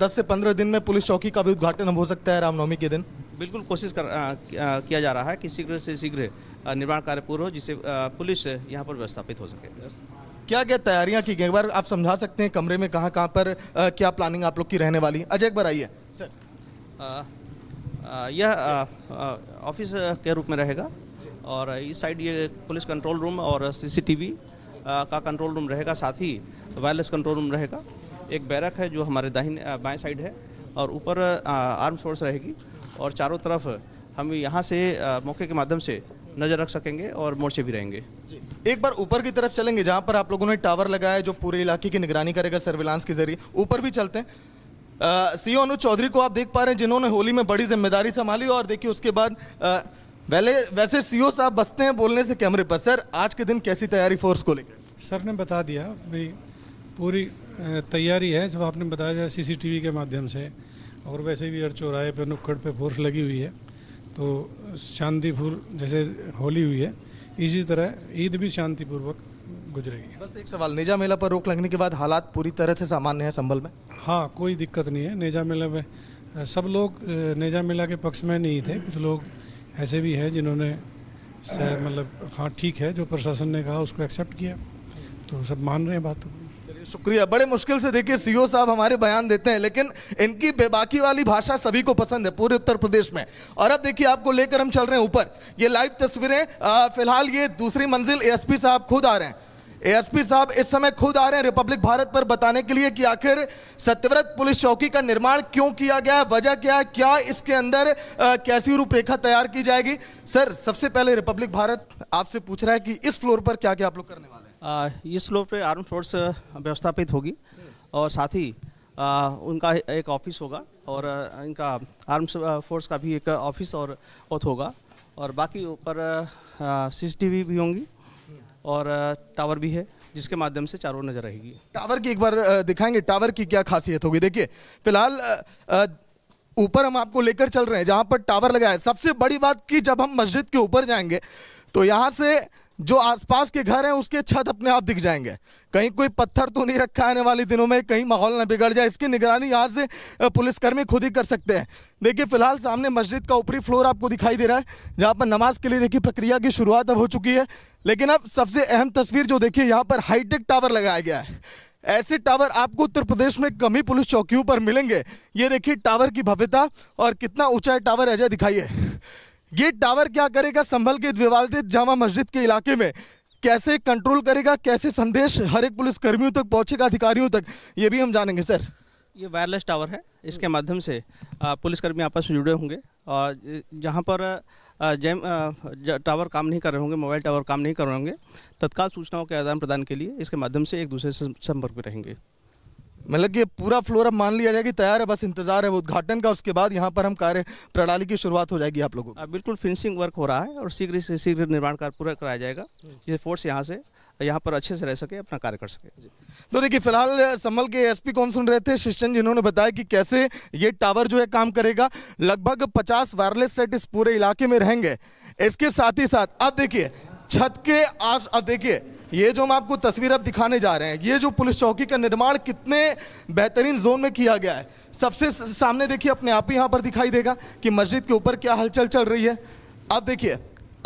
10 से 15 दिन में पुलिस चौकी का भी उद्घाटन हो सकता है रामनवमी के दिन। बिल्कुल कोशिश किया जा रहा है कि शीघ्र से शीघ्र निर्माण कार्य पूर्ण हो, जिससे पुलिस यहाँ पर व्यवस्थापित हो सके। क्या क्या तैयारियां की गई, एक बार आप समझा सकते हैं कमरे में कहाँ कहाँ पर क्या प्लानिंग आप लोग की रहने वाली है? अजय एक बार आइए सर। यह ऑफिस के रूप में रहेगा और इस साइड ये पुलिस कंट्रोल रूम और सीसीटीवी का कंट्रोल रूम रहेगा, साथ ही वायरलेस कंट्रोल रूम रहेगा। एक बैरक है जो हमारे बाएं साइड है और ऊपर आर्म फोर्स रहेगी और चारों तरफ हम यहाँ से मौके के माध्यम से नज़र रख सकेंगे और मोर्चे भी रहेंगे। एक बार ऊपर की तरफ चलेंगे जहाँ पर आप लोगों ने टावर लगाया है जो पूरे इलाके की निगरानी करेगा सर्विलांस के जरिए। ऊपर भी चलते हैं। सीओ अनुज चौधरी को आप देख पा रहे हैं जिन्होंने होली में बड़ी जिम्मेदारी संभाली और देखिए उसके बाद वैसे सीओ साहब बसते हैं बोलने से कैमरे पर। सर आज के दिन कैसी तैयारी फोर्स को लेकर? सर ने बता दिया भाई, पूरी तैयारी है। जब आपने बताया जाए सीसीटीवी के माध्यम से और वैसे भी हर चौराहे पे नुक्कड़ पे फोर्स लगी हुई है, तो शांतिपूर्ण जैसे होली हुई है इसी तरह ईद भी शांतिपूर्वक गुजरेगी। बस एक सवाल, नेजा मेला पर रोक लगने के बाद हालात पूरी तरह से सामान्य है संभल में? हाँ, कोई दिक्कत नहीं है। नेजा मेला में सब लोग नेजा मेला के पक्ष में नहीं थे, कुछ लोग ऐसे भी हैं जिन्होंने मतलब हाँ ठीक है जो प्रशासन ने कहा उसको एक्सेप्ट किया, तो सब मान रहे हैं बात को। चलिए शुक्रिया। बड़े मुश्किल से देखिए सीओ साहब हमारे बयान देते हैं, लेकिन इनकी बेबाकी वाली भाषा सभी को पसंद है पूरे उत्तर प्रदेश में। और अब देखिए आपको लेकर हम चल रहे हैं ऊपर, ये लाइव तस्वीरें। फिलहाल ये दूसरी मंजिल एएसपी साहब खुद आ रहे हैं। एएसपी साहब इस समय खुद आ रहे हैं रिपब्लिक भारत पर बताने के लिए कि आखिर सत्यव्रत पुलिस चौकी का निर्माण क्यों किया गया, वजह क्या है, क्या इसके अंदर कैसी रूपरेखा तैयार की जाएगी। सर सबसे पहले रिपब्लिक भारत आपसे पूछ रहा है कि इस फ्लोर पर क्या क्या आप लोग करने वाले हैं? इस फ्लोर पे आर्म फोर्स व्यवस्थापित होगी और साथ ही उनका एक ऑफिस होगा और इनका आर्म फोर्स का भी एक ऑफिस और ओथ होगा और बाकी ऊपर सीसीटीवी भी होंगी और टावर भी है जिसके माध्यम से चारों नजर रहेगी। टावर की एक बार दिखाएंगे, टावर की क्या खासियत होगी? देखिए फिलहाल ऊपर हम आपको लेकर चल रहे हैं जहां पर टावर लगा है। सबसे बड़ी बात कि जब हम मस्जिद के ऊपर जाएंगे तो यहाँ से जो आसपास के घर हैं उसके छत अपने आप दिख जाएंगे। कहीं कोई पत्थर तो नहीं रखा आने वाले दिनों में, कहीं माहौल ना बिगड़ जाए, इसकी निगरानी यहाँ से पुलिसकर्मी खुद ही कर सकते हैं। देखिए फिलहाल सामने मस्जिद का ऊपरी फ्लोर आपको दिखाई दे रहा है जहाँ पर नमाज के लिए देखिए प्रक्रिया की शुरुआत अब हो चुकी है। लेकिन अब सबसे अहम तस्वीर जो देखिए यहाँ पर हाईटेक टावर लगाया गया है। ऐसे टावर आपको उत्तर प्रदेश में कम ही पुलिस चौकियों पर मिलेंगे। ये देखिए टावर की भव्यता और कितना ऊंचा है टावर, अजय दिखाइए। ये टावर क्या करेगा, संभल के विवादित जामा मस्जिद के इलाके में कैसे कंट्रोल करेगा, कैसे संदेश हर एक पुलिस कर्मियों तक पहुंचेगा, अधिकारियों तक, ये भी हम जानेंगे। सर ये वायरलेस टावर है, इसके माध्यम से पुलिसकर्मी आपस में जुड़े होंगे और जहां पर टावर काम नहीं कर रहे होंगे, मोबाइल टावर काम नहीं कर रहे होंगे, तत्काल सूचनाओं के आदान प्रदान के लिए इसके माध्यम से एक दूसरे से संपर्क में रहेंगे। मतलब कि पूरा फ्लोर अब मान लिया जाए कि तैयार है, बस इंतजार है वो उद्घाटन का, उसके बाद यहाँ पर हम कार्य प्रणाली की शुरुआत हो जाएगी आप लोगों को। बिल्कुल फिनिशिंग वर्क हो रहा है और शीघ्र से शीघ्र निर्माण कार्य पूरा कराया जाएगा जिससे फोर्स यहाँ पर अच्छे से रह सके, अपना कार्य कर सके। तो देखिए फिलहाल संभल के एसपी कौन सुन रहे थे, शिष्टन, जिन्होंने बताया कि कैसे ये टावर जो है काम करेगा। लगभग 50 वायरलेस सेट इस पूरे इलाके में रहेंगे। इसके साथ ही साथ अब देखिए छत के अब देखिए ये जो हम आपको तस्वीर अब दिखाने जा रहे हैं, ये जो पुलिस चौकी का निर्माण कितने बेहतरीन जोन में किया गया है। सबसे सामने देखिए अपने आप ही यहाँ पर दिखाई देगा कि मस्जिद के ऊपर क्या हलचल चल रही है। अब देखिए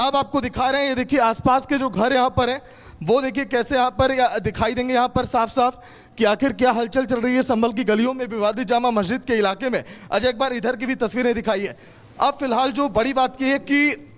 अब आपको दिखा रहे हैं, ये देखिए आसपास के जो घर यहाँ पर हैं वो देखिए कैसे यहाँ पर दिखाई देंगे यहाँ पर साफ साफ कि आखिर क्या हलचल चल रही है संभल की गलियों में, विवादित जामा मस्जिद के इलाके में। अजय एक बार इधर की भी तस्वीरें दिखाइए। अब फिलहाल जो बड़ी बात की है कि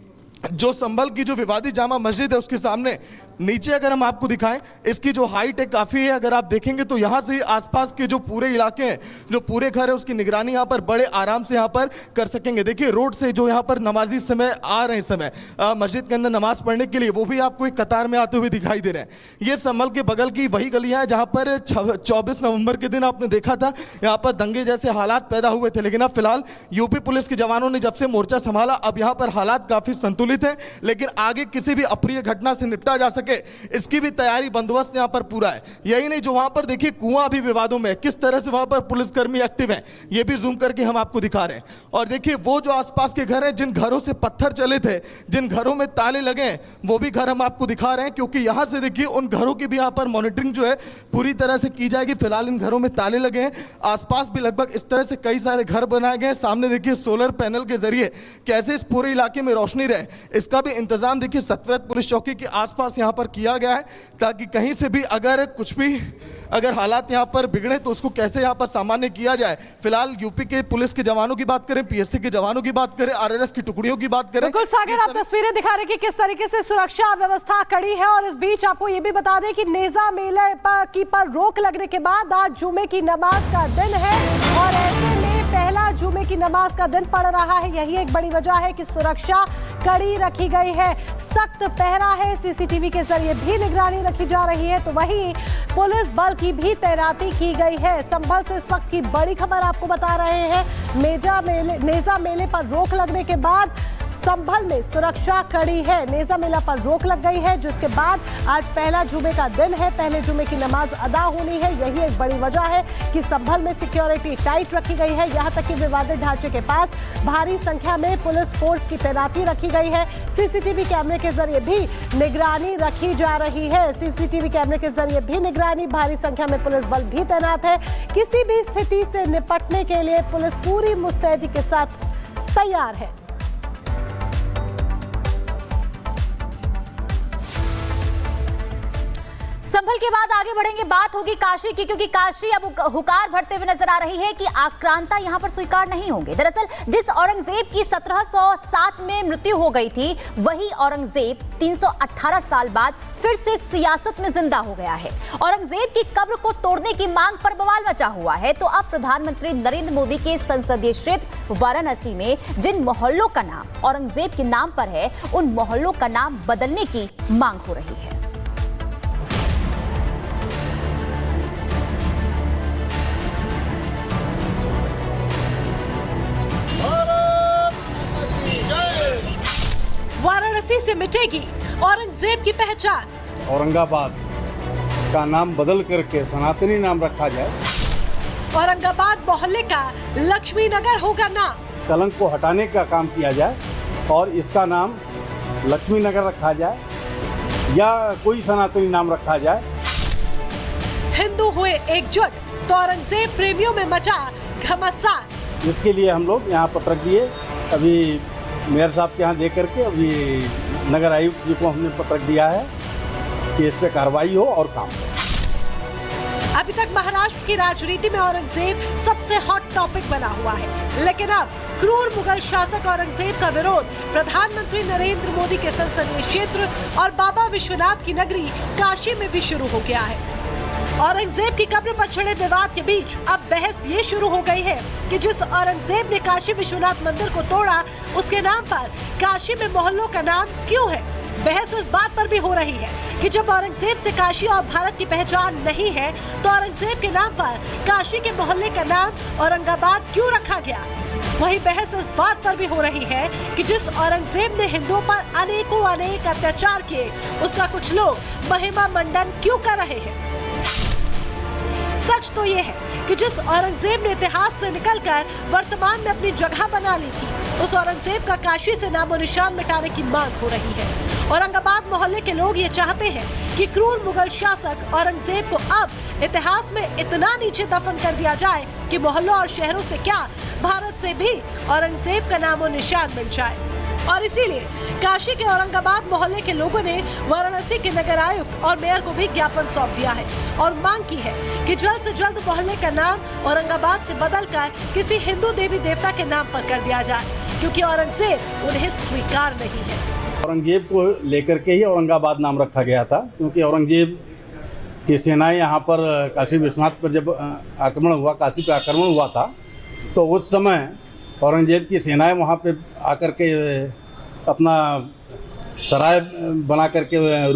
जो संभल की जो विवादित जामा मस्जिद है उसके सामने नीचे अगर हम आपको दिखाएं, इसकी जो हाइट है काफ़ी है। अगर आप देखेंगे तो यहाँ से आसपास के जो पूरे इलाके हैं, जो पूरे घर है, उसकी निगरानी यहाँ पर बड़े आराम से यहाँ पर कर सकेंगे। देखिए रोड से जो यहाँ पर नमाजी समय आ रहे हैं, समय मस्जिद के अंदर नमाज पढ़ने के लिए, वो भी आपको एक कतार में आते हुए दिखाई दे रहे हैं। ये संभल के बगल की वही गलियाँ हैं जहाँ पर 24 नवंबर के दिन आपने देखा था यहाँ पर दंगे जैसे हालात पैदा हुए थे। लेकिन अब फिलहाल यूपी पुलिस के जवानों ने जब से मोर्चा संभाला, अब यहाँ पर हालात काफ़ी संतुलित हैं, लेकिन आगे किसी भी अप्रिय घटना से निपटा जा सके इसकी भी तैयारी बंदोबस्त यहाँ पर पूरा है। यही नहीं, जो वहाँ पर देखिए कुआं भी विवादों में, किस तरह से वहाँ पर पुलिसकर्मी एक्टिव हैं ये भी जूम करके हम आपको दिखा रहे हैं। और देखिए वो जो आसपास के घर हैं जिन घरों से पत्थर चले थे, जिन घरों में ताले लगे हैं, वो भी घर हम आपको दिखा रहे हैं, क्योंकि यहाँ से देखिए उन घरों की भी यहाँ पर मॉनिटरिंग जो है पूरी तरह से की जाएगी। फिलहाल इन घरों में ताले लगे हैं, आसपास भी लगभग इस तरह से कई सारे घर बनाए गए हैं। सामने देखिए सोलर पैनल के जरिए कैसे इस पूरे इलाके में रोशनी रहे, इसका भी इंतजाम देखिए सतरत पुलिस चौकी के आसपास यहाँ पर किया गया है, ताकि कहीं से भी अगर कुछ भी अगर हालात यहाँ पर बिगड़े तो उसको कैसे यहाँ पर सामान्य किया जाए। फिलहाल यूपी के पुलिस के जवानों की बात करें, पीएससी के जवानों की बात करें, आरआरएफ की टुकड़ियों की बात करें। बिल्कुल सागर, आप तस्वीरें दिखा रहे कि किस तरीके से सुरक्षा व्यवस्था कड़ी है। और इस बीच आपको ये भी बता दें कि नेजा मेले पर रोक लगने के बाद आज जुमे की नमाज का दिन है और ऐसे में पहला जुमे की नमाज का दिन पड़ रहा है। यही एक बड़ी वजह है कि सुरक्षा कड़ी रखी गई है, सख्त पहरा है, सीसीटीवी के जरिए भी निगरानी रखी जा रही है। तो वहीं पुलिस बल की भी तैनाती की गई है। संभल से इस वक्त की बड़ी खबर आपको बता रहे हैं। नेजा मेले पर रोक लगने के बाद संभल में सुरक्षा कड़ी है। नेजा मेला पर रोक लग गई है, जिसके बाद आज पहला जुमे का दिन है, पहले जुमे की नमाज अदा होनी है। यही एक बड़ी वजह है कि संभल में सिक्योरिटी टाइट रखी गई है। यहां तक कि विवादित ढांचे के पास भारी संख्या में पुलिस फोर्स की तैनाती रखी गई है। सीसीटीवी कैमरे के जरिए भी निगरानी रखी जा रही है। सीसीटीवी कैमरे के जरिए भी निगरानी, भारी संख्या में पुलिस बल भी तैनात है। किसी भी स्थिति से निपटने के लिए पुलिस पूरी मुस्तैदी के साथ तैयार है। संभल के बाद आगे बढ़ेंगे, बात होगी काशी की, क्योंकि काशी अब हुकार भरते हुए नजर आ रही है कि आक्रांता यहां पर स्वीकार नहीं होंगे। दरअसल जिस औरंगजेब की 1707 में मृत्यु हो गई थी, वही औरंगजेब 318 साल बाद फिर से सियासत में जिंदा हो गया है। औरंगजेब की कब्र को तोड़ने की मांग पर बवाल मचा हुआ है। तो अब प्रधानमंत्री नरेंद्र मोदी के संसदीय क्षेत्र वाराणसी में जिन मोहल्लों का नाम औरंगजेब के नाम पर है, उन मोहल्लों का नाम बदलने की मांग हो रही है। वाराणसी से मिटेगी औरंगजेब की पहचान। औरंगाबाद का नाम बदल करके सनातनी नाम रखा जाए। औरंगाबाद मोहल्ले का लक्ष्मी नगर होगा नाम। कलंक को हटाने का काम किया जाए और इसका नाम लक्ष्मी नगर रखा जाए या कोई सनातनी नाम रखा जाए। हिंदू हुए एकजुट तो औरंगजेब प्रेमियों में मचा घमासान। इसके लिए हम लोग यहाँ पत्र दिए, अभी मेयर साहब के यहाँ दे करके अभी नगर आयुक्त जी को हमने पत्र दिया है कि इस पे कार्रवाई हो और काम हो। अभी तक महाराष्ट्र की राजनीति में औरंगजेब सबसे हॉट टॉपिक बना हुआ है, लेकिन अब क्रूर मुगल शासक औरंगजेब का विरोध प्रधानमंत्री नरेंद्र मोदी के संसदीय क्षेत्र और बाबा विश्वनाथ की नगरी काशी में भी शुरू हो गया है। औरंगजेब की कब्र पर छिड़े विवाद के बीच अब बहस ये शुरू हो गई है कि जिस औरंगजेब ने काशी विश्वनाथ मंदिर को तोड़ा, उसके नाम पर काशी में मोहल्लों का नाम क्यों है। बहस इस बात पर भी हो रही है कि जब औरंगजेब से काशी और भारत की पहचान नहीं है, तो औरंगजेब के नाम पर काशी के मोहल्ले का नाम औरंगाबाद क्यों रखा गया। वही बहस इस बात पर भी हो रही है कि जिस औरंगजेब ने हिंदुओं पर अनेक अत्याचार किए, उसका कुछ लोग महिमा मंडन क्यों कर रहे हैं। सच तो ये है कि जिस औरंगजेब ने इतिहास से निकलकर वर्तमान में अपनी जगह बना ली थी, उस औरंगजेब का काशी से नामो निशान मिटाने की मांग हो रही है। औरंगाबाद मोहल्ले के लोग ये चाहते हैं कि क्रूर मुगल शासक औरंगजेब को अब इतिहास में इतना नीचे दफन कर दिया जाए कि मोहल्लों और शहरों से क्या, भारत से भी औरंगजेब का नामो निशान मिट जाए। और इसीलिए काशी के औरंगाबाद मोहल्ले के लोगों ने वाराणसी के नगर आयुक्त और मेयर को भी ज्ञापन सौंप दिया है और मांग की है कि जल्द से जल्द मोहल्ले का नाम औरंगाबाद से बदलकर किसी हिंदू देवी देवता के नाम पर कर दिया जाए, क्योंकि औरंगजेब उन्हें स्वीकार नहीं है। औरंगजेब को लेकर के ही औरंगाबाद नाम रखा गया था, क्योंकि औरंगजेब की सेनाएं यहाँ पर काशी विश्वनाथ पर जब आक्रमण हुआ, काशी पर आक्रमण हुआ था, तो उस समय औरंगजेब की सेनाएं वहाँ पे आकर के अपना सराय बना करके